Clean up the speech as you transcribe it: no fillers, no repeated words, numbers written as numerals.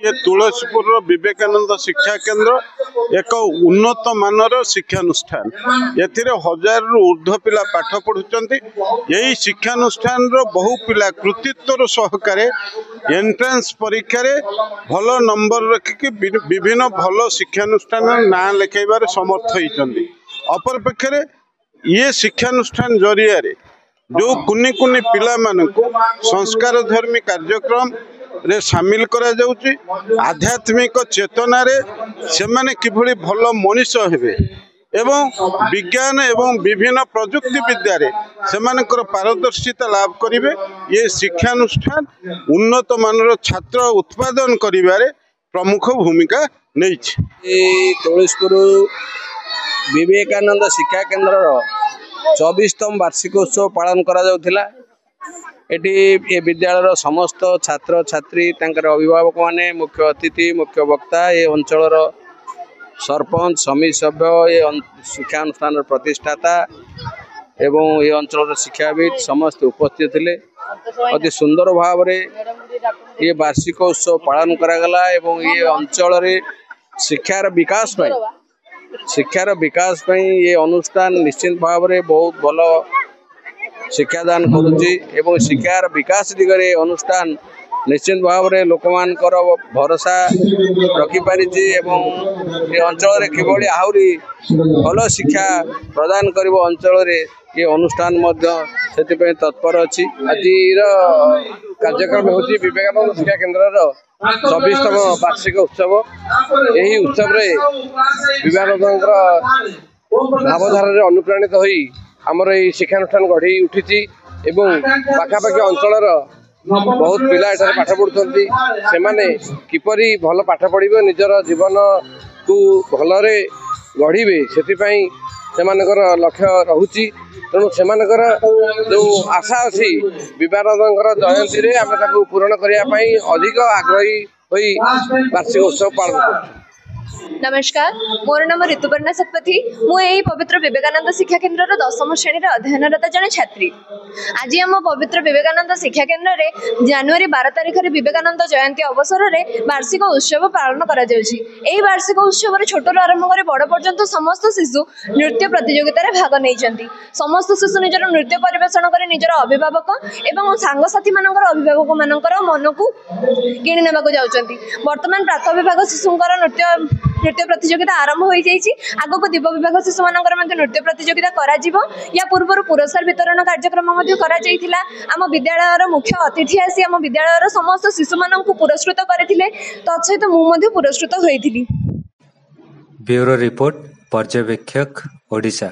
ये तुलसीपुर विवेकानंद शिक्षा केंद्र एक उन्नत मानर शिक्षानुष्ठान एथिरे 1000 रु ऊर्ध्व पिला पाठ पढ़ुचंती। यही शिक्षानुष्ठान बहु पिला कृतित्वर सहकारे एंट्रेंस परीक्षा रे भल नंबर रखिकी विभिन्न भल शिक्षानुष्ठान ना लिखाइबार समर्थ होइचंती। अपर पक्षरे ये शिक्षानुष्ठान जरिया रे जो कुनी कुनी पिला मानकु संस्कार धर्मी कार्यक्रम रे शामिल करा जाउची। आध्यात्मिक चेतना रे से माने किभली भल मनुष्य हेबे एवं विज्ञान एवं विभिन्न प्रजुक्ति विद्या रे से मानकर पारदर्शिता लाभ करिवे। ये शिक्षानुष्ठान उन्नत मानर छात्र उत्पादन करिबारे प्रमुख भूमिका नेइछि। तुलसीपुर विवेकानंद शिक्षा केन्द्र 24तम वार्षिकोत्सव पालन करा जाउथिला। एटी ए विद्यालय समस्त छात्र छात्री तांकर अभिभावक माने मुख्य अतिथि मुख्य वक्ता ए अंचल सरपंच समिति सभ्य ए शिक्षानुष्ठान प्रतिष्ठाता एवं ये अंचल शिक्षाविद समस्त उपस्थित थिले। अति सुंदर भाव रे ये वार्षिकोत्सव पालन करागला एवं ये अंचल रे शिक्षार विकास पई ये अनुष्ठान निश्चित भाव रे बहुत भल शिक्षादान करुच्ची एवं शिक्षार विकास दिगरे अनुष्ठान निश्चित भाव रे लोकमानकर भरोसा रखिपारी एवं ये अंचल रे किभली आहुरी भल शिक्षा प्रदान करिवो अंचल रे ये अनुष्ठान मध्य सेति तत्पर अछि। आज कार्यक्रम होची विवेकानंद शिक्षा केन्द्र 24तम वार्षिक उत्सव। यही उत्सव रे विवेकानंद भावधारा अनुप्राणित होई आमर ये शिक्षानुष्ठान गढ़ी उठी एवं पाखापाखि अंचल बहुत पिला एठारे पाठ पढ़ुचंती। से माने किपरि भल पाठ पढ़िबे निजर जीवन को भलरे गढ़िबे सेतिपई सेमानकर लक्ष्य रहुची। तेणु सेमानकर जो आशा अच्छी विवेकानंदर जयंती रे आमे ताकू पूरण करिया पई अधिक आग्रही होई वार्षिक उत्सव पालन करछी। नमस्कार, मोर नाम ऋतुपर्णा सतपथी। मु यही पवित्र विवेकानंद शिक्षा केन्द्र 10म श्रेणी अध्ययनरत जड़े छात्री। आज आम पवित्र विवेकानंद शिक्षा केन्द्र में जनवरी 12 तारिख में विवेकानंद जयंती अवसर में वार्षिक उत्सव पालन करा जाउछि। एही वार्षिक उत्सव छोटू आरंभ कर बड़ पर्यंत समस्त शिशु नृत्य प्रतियोगिता भाग नहीं। समस्त शिशु निजर नृत्य परिवेषण कर निजर अभिभावक एवं सांगसाथी मानकर अभिभावक मानकर मन को किणी नेबाक जाउछंती। वर्तमान प्राथमिक विभाग शिशुंकर नृत्य प्रतियोगिता आरंभ हो जाइए। आगो को दिव विभाग शिशु मानकर नृत्य प्रतियोगिता करा जिवो। या पूर्व पुरस्कार वितरण कार्यक्रम करा जाइथिला। आम विद्यालयर मुख्य अतिथि आसी आम विद्यालयर समस्त शिशु मानक पुरस्कृत करथिले। तत्सहित मु पुरस्कृत होइथिली। ब्यूरो रिपोर्ट पर्यवेक्षक ओडिशा।